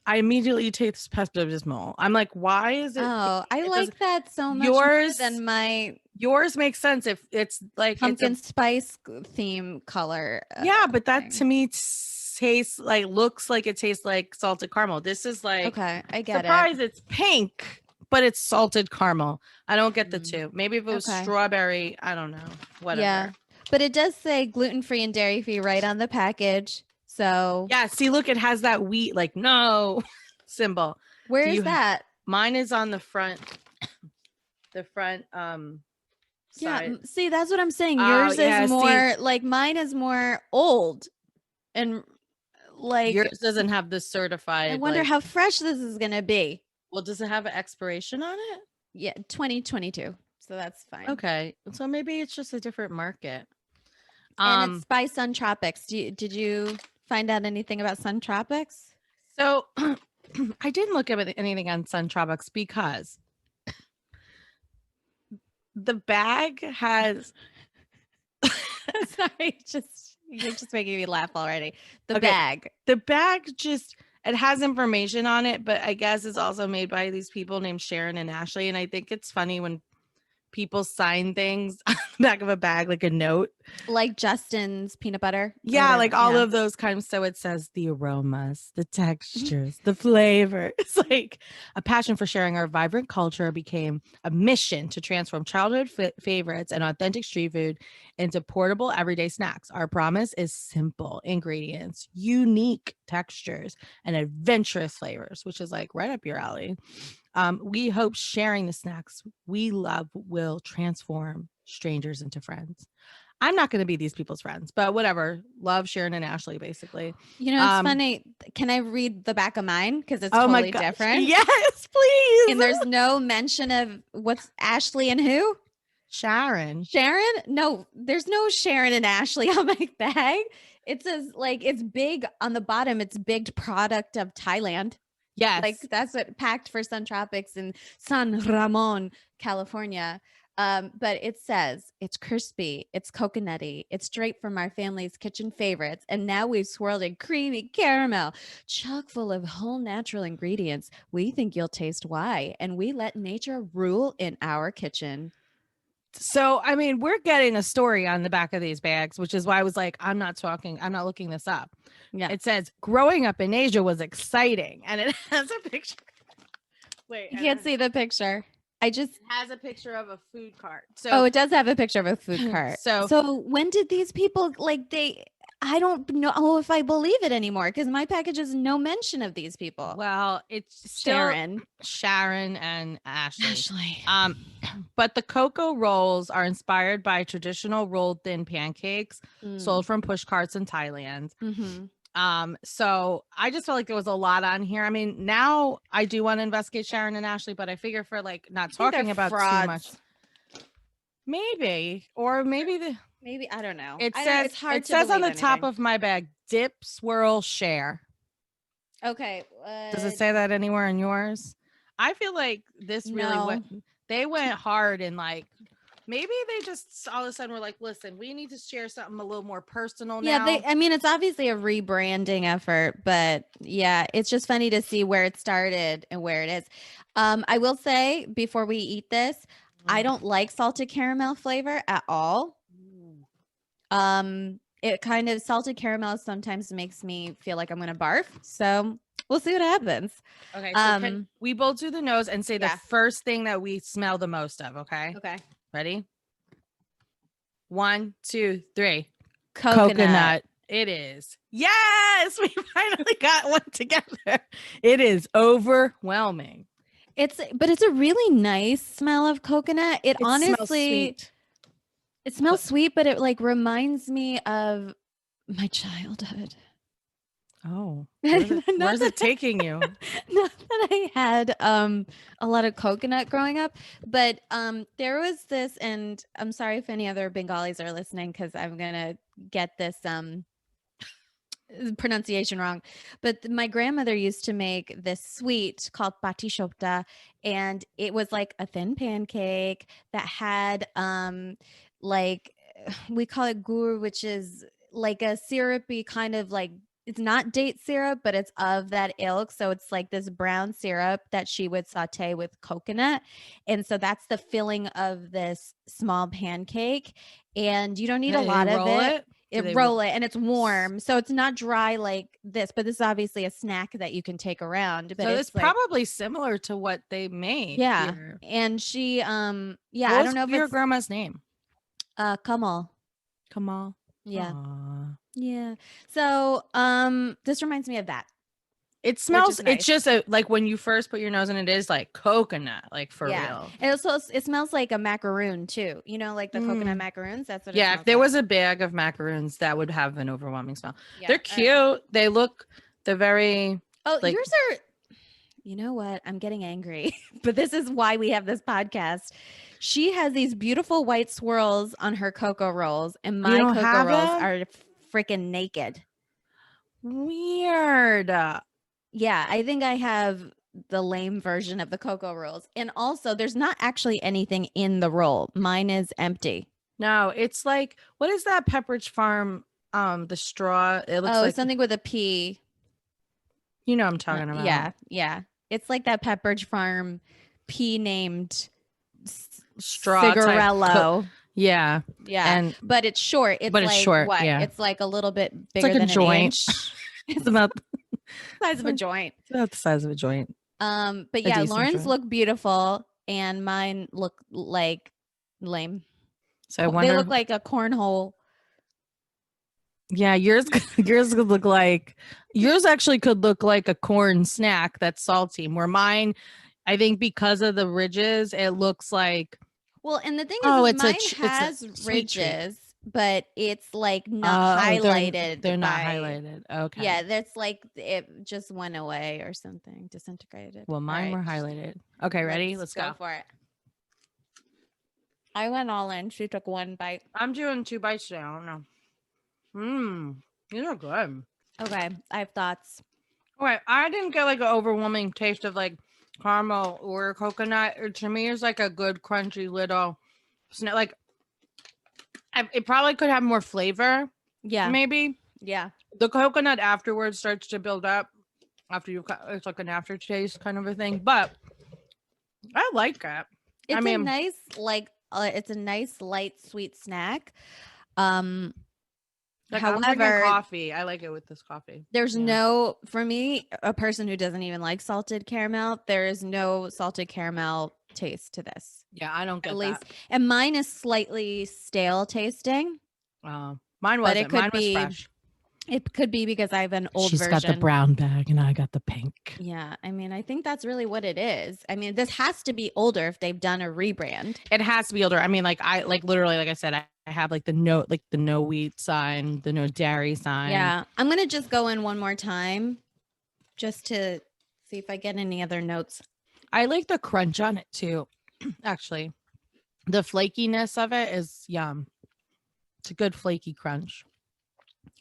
I immediately taste Pepto-Bismol. I'm like, why is it? Oh, I like that so much more than yours makes sense if it's like pumpkin spice theme color. Yeah, but that to me looks like it tastes like salted caramel. This is like, okay, I get surprise, it's pink, but it's salted caramel. I don't get the two. Maybe if it was strawberry, I don't know. Whatever. Yeah, but it does say gluten-free and dairy-free right on the package. So yeah, see, look, it has that wheat like no symbol. Where is that? Mine is on the front. The front side. See, that's what I'm saying. Yours is more like mine is more old. And like yours doesn't have the certified. I wonder how fresh this is gonna be. Well, does it have an expiration on it? Yeah, 2022. So that's fine. Okay. So maybe it's just a different market. And it's by Sun Tropics. Did you find out anything about Sun Tropics? So I didn't look at anything on Sun Tropics because the bag has Sorry, you're just making me laugh already. The okay. bag. The bag just it has information on it, but I guess it's also made by these people named Sharon and Ashley. And I think it's funny when people sign things on the back of a bag, like a note. Like Justin's peanut butter or Yeah, whatever. like all of those kinds. So it says the aromas, the textures, the flavor. It's like a passion for sharing our vibrant culture became a mission to transform childhood favorites and authentic street food into portable everyday snacks. Our promise is simple ingredients, unique textures, and adventurous flavors, which is like right up your alley. We hope sharing the snacks we love will transform strangers into friends. I'm not going to be these people's friends, but whatever. Love Sharon and Ashley, basically. You know, it's funny. Can I read the back of mine? Because it's Oh my totally gosh. different. Yes, please. And there's no mention of what's Ashley and who? Sharon. Sharon? No, there's no Sharon and Ashley on my bag. It says like it's big on the bottom. It's big product of Thailand. Yes. Like that's what packed for Sun Tropics in San Ramon, California. But it says it's crispy, it's coconutty, it's straight from our family's kitchen favorites. And now we've swirled in creamy caramel, chock full of whole natural ingredients. We think you'll taste why. And we let nature rule in our kitchen. So, I mean, we're getting a story on the back of these bags, which is why I was like, I'm not looking this up. Yeah. It says growing up in Asia was exciting. And it has a picture. Wait, You can't see the picture. it has a picture of a food cart. So, oh, it does have a picture of a food cart. So when did these people I don't know if I believe it anymore because my package has no mention of these people. well, it's still Sharon and Ashley. But the Coco rolls are inspired by traditional rolled thin pancakes sold from push carts in Thailand. So I just felt like there was a lot on here. I mean, now I do want to investigate Sharon and Ashley, but I figure for like not talking about frauds. Too much, maybe I don't know. It says it's hard. It says on the top of my bag, dip, swirl, share. Okay. Does it say that anywhere in yours? I feel like this really they went hard and like maybe they just all of a sudden were like, listen, we need to share something a little more personal now. Yeah, I mean, it's obviously a rebranding effort, but yeah, it's just funny to see where it started and where it is. I will say before we eat this, I don't like salted caramel flavor at all. It kind of salted caramel sometimes makes me feel like I'm gonna barf. So we'll see what happens. Okay. So we both do the nose and say the first thing that we smell the most of. Okay. Okay. Ready? 1, 2, 3. Coconut. It is. Yes, we finally got one together. It is overwhelming. But it's a really nice smell of coconut. It honestly smells sweet. It smells sweet, but it like reminds me of my childhood. Oh, where's it taking you? Not that I had a lot of coconut growing up, but there was this, and I'm sorry if any other Bengalis are listening because I'm gonna get this pronunciation wrong, but my grandmother used to make this sweet called patishopta, and it was like a thin pancake that had like we call it gur, which is like a syrupy kind of like, it's not date syrup, but it's of that ilk. So it's like this brown syrup that she would saute with coconut. And so that's the filling of this small pancake. And you don't need a lot of it. Roll it and it's warm. So it's not dry like this, but this is obviously a snack that you can take around. But so it's like, probably similar to what they made. Yeah. Here. And she, I don't know if your grandma's name. Kamal. Yeah. Aww. Yeah. So this reminds me of that. It smells nice. It's just like when you first put your nose in it is like coconut, like for real. And also it smells like a macaroon too. You know, like the coconut macaroons. That's what it smells if there was a bag of macaroons, that would have an overwhelming smell. Yeah. They're cute. They're very yours are, you know what? I'm getting angry. But this is why we have this podcast. She has these beautiful white swirls on her Coco rolls, and my Coco rolls are freaking naked. Weird. Yeah, I think I have the lame version of the Coco rolls. And also, there's not actually anything in the roll. Mine is empty. No, it's like, what is that Pepperidge Farm? The straw. It looks Oh, like, something with a P. you know what I'm talking about. Yeah, yeah. It's like that Pepperidge Farm P named Straw type. cigarello. Yeah. Yeah, And but it's short. It's but it's like short. what? Yeah. It's like a little bit It's like bigger a than an joint. inch. It's It's about the size of a joint. it's about the size of a joint. But A yeah, decent Lauren's joint. look beautiful and mine look like lame. So I They wonder. look like a cornhole. Yeah, yours yours could look like yours actually could look like a corn snack that's salty. Where mine, I think because of the ridges, it looks like, Well, and the thing oh, is it's mine it's a has sweet treat. ridges, but it's like not Oh, they're highlighted not by. highlighted. Okay. Yeah, that's like it just went away or something, disintegrated. Well, All mine right, were highlighted. Okay, ready? Let's go go. for it. I went all in. She took one bite. I'm doing 2 bites today. I don't know. These are good. Okay, I have thoughts. Okay, I didn't get like an overwhelming taste of like caramel or coconut. Or to me, it's like a good crunchy little snack. Like it probably could have more flavor. Yeah, Maybe yeah. the coconut afterwards starts to build up after you. It's like an aftertaste kind of a thing. But I like it. It's I mean, a nice it's a nice light sweet snack. like I'm drinking However, coffee. I like it with this coffee. there's Yeah. no, for me, a person who doesn't even like salted caramel, there is no salted caramel taste to this. Yeah, I don't get At least, that. and mine is slightly stale tasting, Mine but wasn't. Mine was fresh. it could be because I have an old She's version. got the brown bag and I got the pink. Yeah, I mean, I think that's really what it is. I mean, this has to be older if they've done a rebrand. It has to be older. I mean, like I like literally, like I said, I have like the no wheat sign, the no dairy sign. Yeah, I'm gonna just go in one more time, just to see if I get any other notes. I like the crunch on it too. Actually, the flakiness of it is yum. It's a good flaky crunch.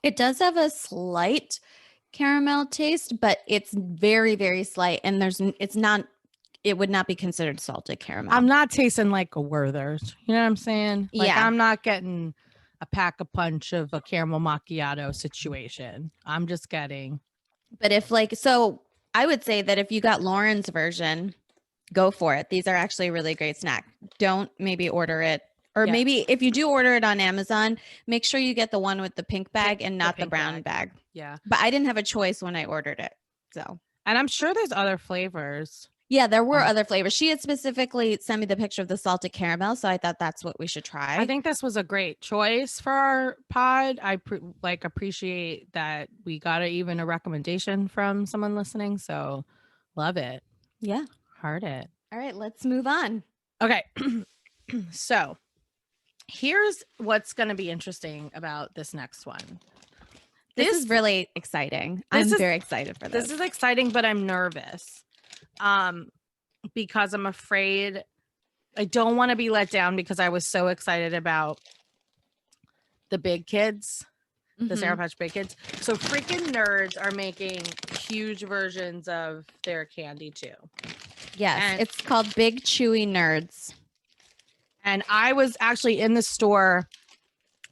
It does have a slight caramel taste, but it's very, very slight. And it would not be considered salted caramel. I'm not tasting like a Werther's. You know what I'm saying? Like Yeah. I'm not getting a pack a punch of a caramel macchiato situation. I'm just getting. But so I would say that if you got Lauren's version, go for it. These are actually a really great snack. Don't maybe order it. Or maybe if you do order it on Amazon, make sure you get the one with the pink bag and not the brown bag. Yeah. But I didn't have a choice when I ordered it. So. And I'm sure there's other flavors. Yeah, there were other flavors. She had specifically sent me the picture of the salted caramel, so I thought that's what we should try. I think this was a great choice for our pod. I appreciate that we got even a recommendation from someone listening. So love it. Yeah. Heart it. All right, let's move on. Okay. So here's what's going to be interesting about this next one. This is really exciting. I'm very excited for this. This is exciting, but I'm nervous. Because I'm afraid I don't want to be let down because I was so excited about the big kids, the Sour Patch Big Kids. So freaking nerds are making huge versions of their candy too. Yes, and it's called Big Chewy Nerds. And I was actually in the store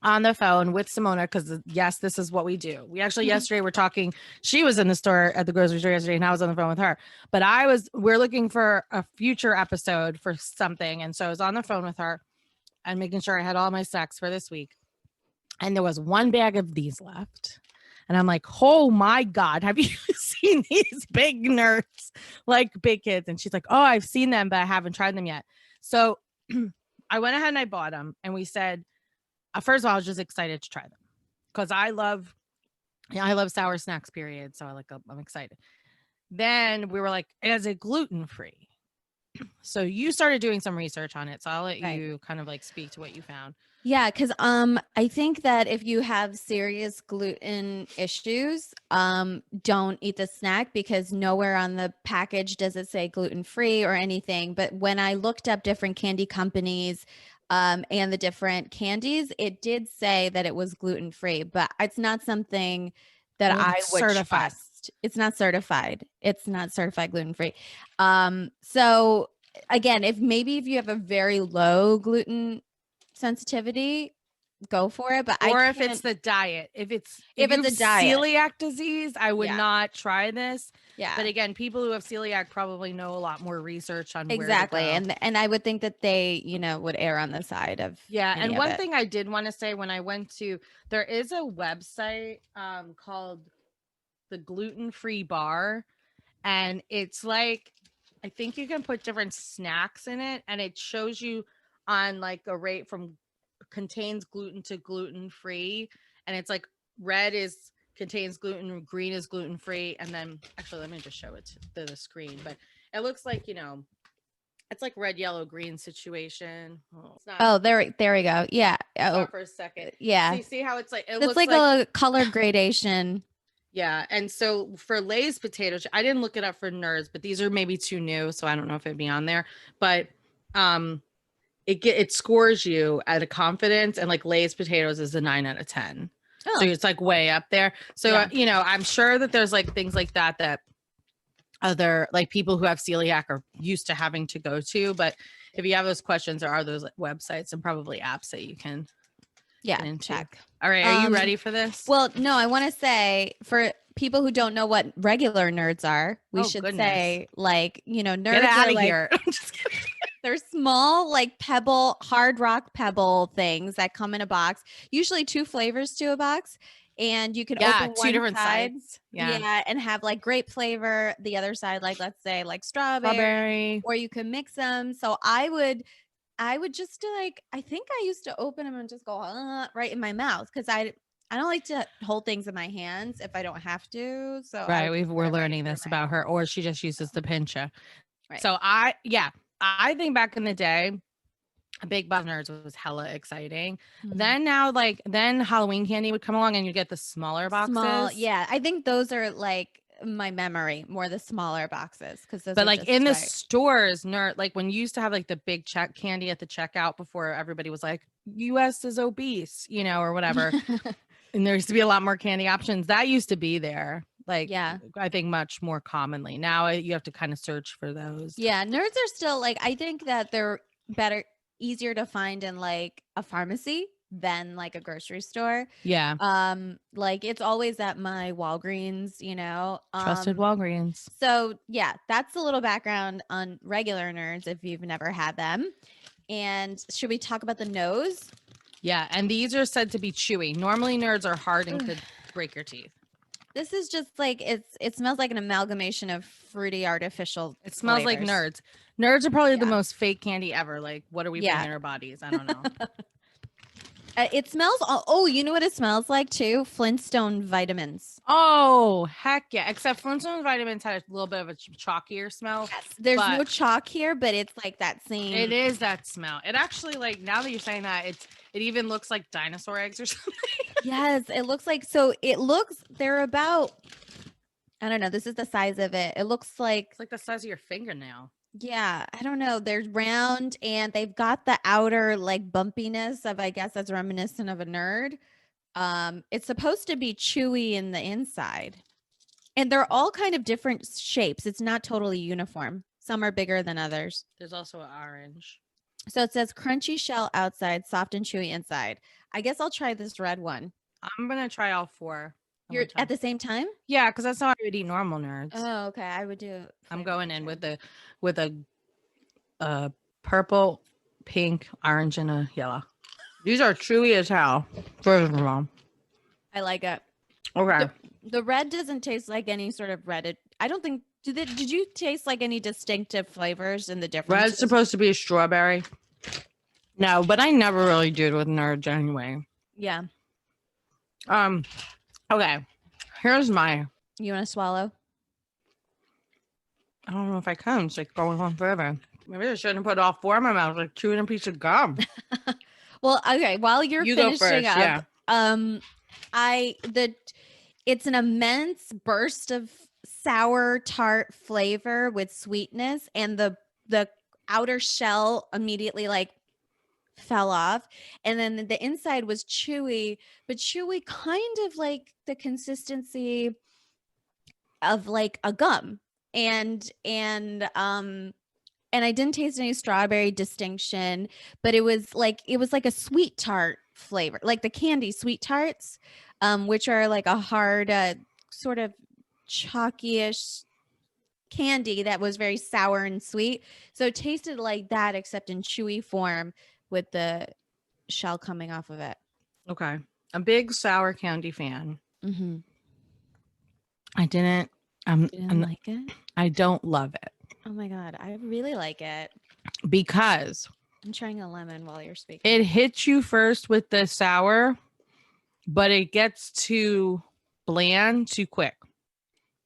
on the phone with Sumona because yes, this is what we do. We actually yesterday were talking. She was in the store at the grocery store yesterday, and I was on the phone with her. But we're looking for a future episode for something, and so I was on the phone with her and making sure I had all my snacks for this week. And there was one bag of these left, and I'm like, "Oh my god, have you seen these big nerds, like big kids?" And she's like, "Oh, I've seen them, but I haven't tried them yet." So I went ahead and I bought them, and we said. First of all, I was just excited to try them because I love sour snacks, period. So I'm excited. Then we were like, is it gluten-free? So you started doing some research on it. So I'll let you kind of like speak to what you found. Yeah, because I think that if you have serious gluten issues, don't eat the snack because nowhere on the package does it say gluten-free or anything. But when I looked up different candy companies, and the different candies, it did say that it was gluten-free, but it's not something that I would trust. It's not certified. It's not certified gluten-free. So again, if you have a very low gluten sensitivity, go for it. But I Or if it's can't. the diet, if If you it's have a diet, celiac disease, I would yeah, not try this. But yeah, again, people who have celiac probably know a lot more research on where to exactly. go. And I would think that they, would err on the side of Yeah, any and of one it. thing I did want to say when I went to, there is a website called the Gluten-Free Bar, and it's like, I think you can put different snacks in it, and it shows you on like a rate from contains gluten to gluten-free, and it's like red is contains gluten, green is gluten-free, and then actually let me just show it to the screen, but it looks like, it's like red, yellow, green situation. Oh, it's not. Oh, there we go. Yeah. Oh, For a second. yeah. See how it's like, it It's looks like like, a color gradation. yeah. And so for Lay's potatoes, I didn't look it up for Nerds, but these are maybe too new, so I don't know if it'd be on there. But it scores you at a confidence, and like Lay's potatoes is a 9 out of 10. So Oh, it's like way up there. So yeah. I'm sure that there's like things like that other like people who have celiac are used to having to go to. But if you have those questions, there are those like websites and probably apps that you can Yeah, get into. check. All right, are you ready for this? Well, no, I want to say for people who don't know what regular nerds are, we Oh should goodness. say like, Get nerds out are of like here. I'm just kidding. they're small like hard rock pebble things that come in a box, usually two flavors to a box, and you can Yeah, open two one different side, sides. Yeah. yeah, and have like grape flavor, the other side like let's say like strawberry, Strawberry. or you can mix them. So I would just like, I think I used to open them and just go right in my mouth because I don't like to hold things in my hands if I don't have to. So I Right. would just put We're it right learning through this my about mouth. her, or she just uses the pincher. Right. So I think back in the day, a big Buzz Nerds was hella exciting. Then now, like, then Halloween candy would come along and you get the smaller Small, boxes. yeah. I think those are like my memory, more the smaller boxes because those But are like in just the right. stores, like when you used to have like the big check candy at the checkout before everybody was like, US is obese, or whatever. And there used to be a lot more candy options. That used to be there. Like, Yeah. I think much more commonly. Now you have to kind of search for those. Yeah. Nerds are still like, I think that they're better, easier to find in like a pharmacy than like a grocery store. Yeah. Like it's always at my Walgreens, Trusted Walgreens. So yeah, that's a little background on regular nerds if you've never had them. And should we talk about the nose? Yeah. And these are said to be chewy. Normally nerds are hard and could break your teeth. This is just like it smells like an amalgamation of fruity artificial It smells like flavors. nerds. Nerds are probably the Yeah. most fake candy ever. Like, what are we putting Yeah. in our bodies? I don't know. It smells oh, you know what it smells like too? Flintstone vitamins. Oh, heck yeah. Except Flintstone vitamins had a little bit of a chalkier smell. Yes. There's no But chalk here, but it's like that same. it is that smell. It actually, like, now that you're saying that, it even looks like dinosaur eggs or something. Yes, it looks like they're about, I don't know, this is the size of it. It looks like, It's like the size of your fingernail. yeah, I don't know. They're round and they've got the outer like bumpiness of, I guess that's reminiscent of a nerd. It's supposed to be chewy in the inside. And they're all kind of different shapes. It's not totally uniform. Some are bigger than others. There's also an orange. So it says crunchy shell outside, soft and chewy inside. I guess I'll try this red one. I'm going to try all four. You're at the same time? Yeah, because that's how I would eat normal nerds. Oh, okay. I would do. I'm going in with a purple, pink, orange, and a yellow. These are chewy as hell. First of all. I like it. Okay. The red doesn't taste like any sort of red. I don't think. Did you taste like any distinctive flavors in the difference? Red's supposed to be a strawberry. No, but I never really did with nerds anyway. Yeah. Okay. Here's my. You want to swallow? I don't know if I can. It's like going on forever. Maybe I shouldn't put all four in my mouth, like chewing a piece of gum. Well, okay. While you're You go finishing first, up, yeah. It's an immense burst of sour tart flavor with sweetness, and the outer shell immediately like fell off, and then the inside was chewy, but chewy kind of like the consistency of like a gum. And I didn't taste any strawberry distinction, but it was like a sweet tart flavor, like the candy sweet tarts, which are like a hard sort of chalky-ish candy that was very sour and sweet. So it tasted like that, except in chewy form with the shell coming off of it. Okay. A big sour candy fan. Mm-hmm. I didn't. You didn't like it? I don't love it Oh my God, I really like it. because I'm trying a lemon while you're speaking. it hits you first with the sour, but it gets too bland too quick.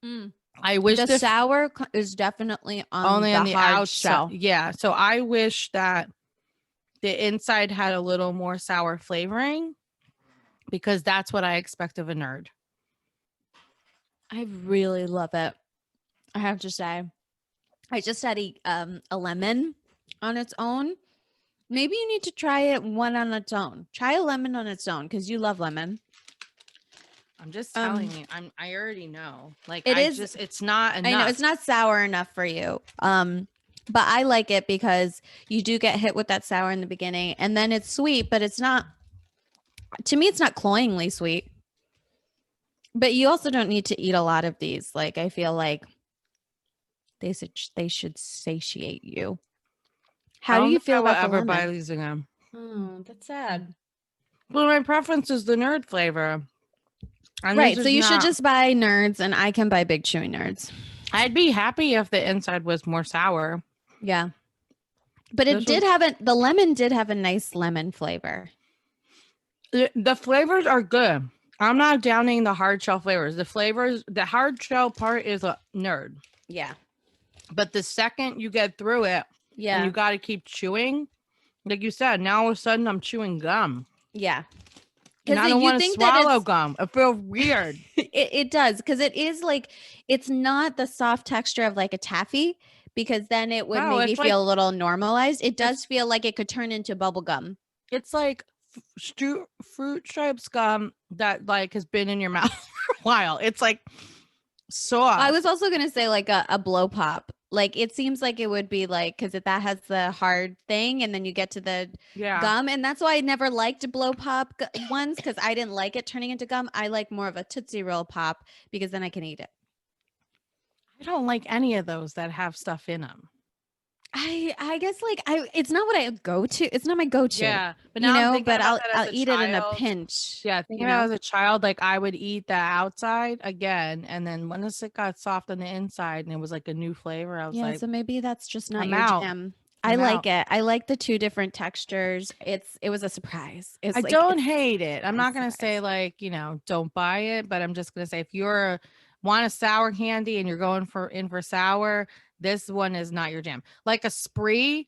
Mm. I wish The sour is definitely only the on the hard outside. shell. Yeah. So I wish that the inside had a little more sour flavoring, because that's what I expect of a nerd. I really love it. I have to say, I just had a lemon on its own. Maybe you need to try it one on its own. Try a lemon on its own because you love lemon. I'm just telling you. I already know. Like it's not enough. I know it's not sour enough for you. But I like it because you do get hit with that sour in the beginning, and then it's sweet, but it's not. To me, it's not cloyingly sweet. But you also don't need to eat a lot of these. Like I feel like they should satiate you. How do you feel about the lemon? Buy these again. Oh, that's sad. Well, my preference is the nerd flavor. And Right. So you should just buy Nerds, and I can buy Big Chewy Nerds. I'd be happy if the inside was more sour. Yeah. But the lemon did have a nice lemon flavor. The flavors are good. I'm not downing the hard shell flavors. The hard shell part is a nerd. Yeah. But the second you get through it, and you got to keep chewing, like you said, now all of a sudden I'm chewing gum. Yeah. And I don't want to swallow gum. It feels weird. It does, because it is like, it's not the soft texture of like a taffy, because then it would maybe feel a little normalized. It does feel like it could turn into bubble gum. It's like fruit stripes gum that like has been in your mouth for a while. It's like soft. I was also gonna say like a blow pop. Like it seems like it would be like, because that has the hard thing, and then you get to the gum, and that's why I never liked blow pop ones, because I didn't like it turning into gum. I like more of a Tootsie Roll pop, because then I can eat it. I don't like any of those that have stuff in them. I guess like it's not what I go to. It's not my go-to. Yeah, but now but I'll eat it in a pinch. Yeah, thinking about as a child, like I would eat the outside again, and then once it got soft on the inside and it was like a new flavor, I was like, so maybe that's just not your jam. I like it. I like the two different textures. It was a surprise. I don't hate it. I'm not gonna say like, don't buy it, but I'm just gonna say if you're want a sour candy and you're going for sour, this one is not your jam. Like a spree.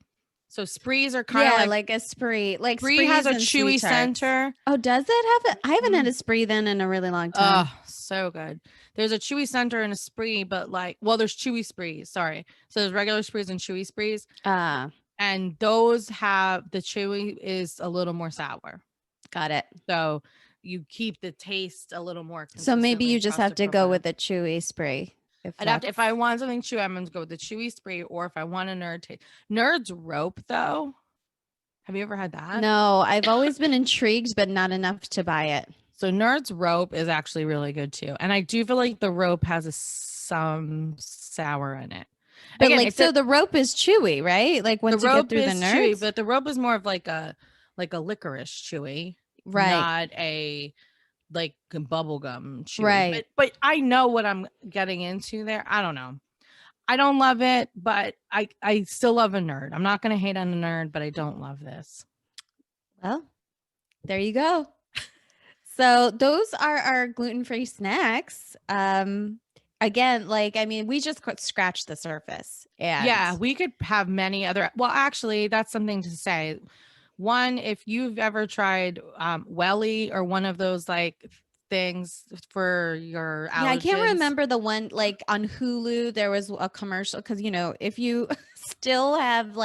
So sprees are kind of like a spree. Like spree has a chewy center. Oh, does it have it? I haven't had a spree then in a really long time. Oh, so good. There's a chewy center and a spree, but there's chewy sprees. Sorry. So there's regular sprees and chewy sprees. And those have the chewy is a little more sour. Got it. So you keep the taste a little more. So maybe you just have to go with a chewy spree. If I want something chewy, I'm going to go with the chewy spree, or if I want a nerd taste. Nerd's rope, though. Have you ever had that? No, I've always been intrigued, but not enough to buy it. So Nerd's rope is actually really good too. And I do feel like the rope has some sour in it. But again, the rope is chewy, right? Like once you get through the Nerds? Chewy, but the rope is more of like a licorice chewy. Right. Not a like bubblegum chewy. Right. But I know what I'm getting into there. I don't know. I don't love it, but I still love a nerd. I'm not going to hate on a nerd, but I don't love this. Well, there you go. So those are our gluten-free snacks. Again, we just scratched the surface. And we could have many other. Well, actually, that's something to say. One, if you've ever tried Welly or one of those things for your allergens. I can't remember the one on Hulu. There was a commercial because if you still have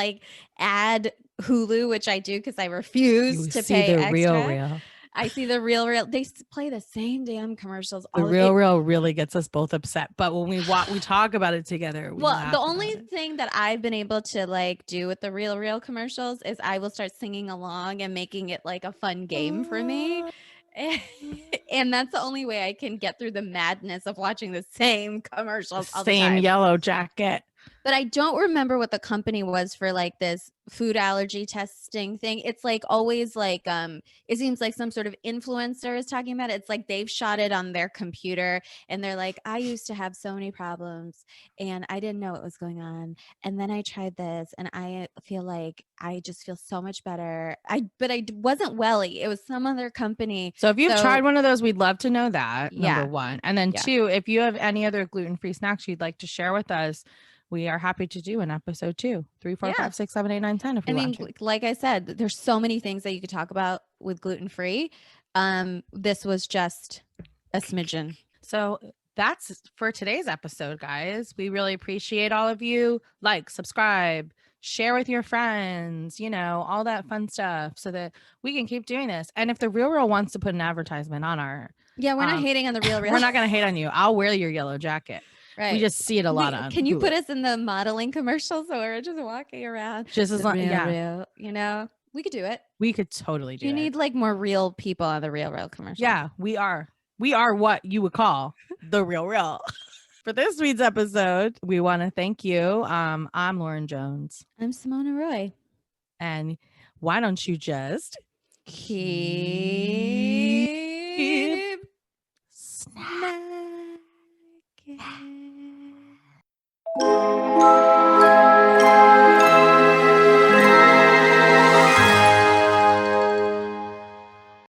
ad Hulu, which I do because I refuse to pay extra. Real. I see the real. They play the same damn commercials The all Real it. Real really gets us both upset. But when we talk about it together, we Well, the laugh only about it. thing that I've been able to like do with the real commercials is I will start singing along and making it like a fun game for me. And that's the only way I can get through the madness of watching the same commercials all the Same time. yellow jacket. But I don't remember what the company was for like this food allergy testing thing. It's like always like it seems like some sort of influencer is talking about it. It's like they've shot it on their computer and they're like, I used to have so many problems and I didn't know what was going on. And then I tried this and I feel like I just feel so much better. But I wasn't Welly. It was some other company. So if you've So tried one of those, we'd love to know that, number yeah. one. And then Yeah. two, if you have any other gluten-free snacks you'd like to share with us, we are happy to do an episode 2, 3, 4, Yeah. 5, 6, 7, 8, 9, 10 if I you want mean, to. like I said, there's so many things that you could talk about with gluten free. This was just a smidgen. So that's for today's episode, guys. We really appreciate all of you. Like, subscribe, share with your friends, all that fun stuff so that we can keep doing this. And if the Real Real wants to put an advertisement on our Yeah, we're not hating on the real. we're not going to hate on you. I'll wear your yellow jacket. Right. We just see it a lot on Can you Hulu. put us in the modeling commercial so we're just walking around? Just as long, real, we could do it. We could totally do it. You need like more real people on the real commercial. Yeah, we are. We are what you would call the Real Real. For this week's episode, we want to thank you. I'm Lauren Jones. I'm Sumona Roy. And why don't you just keep snacking?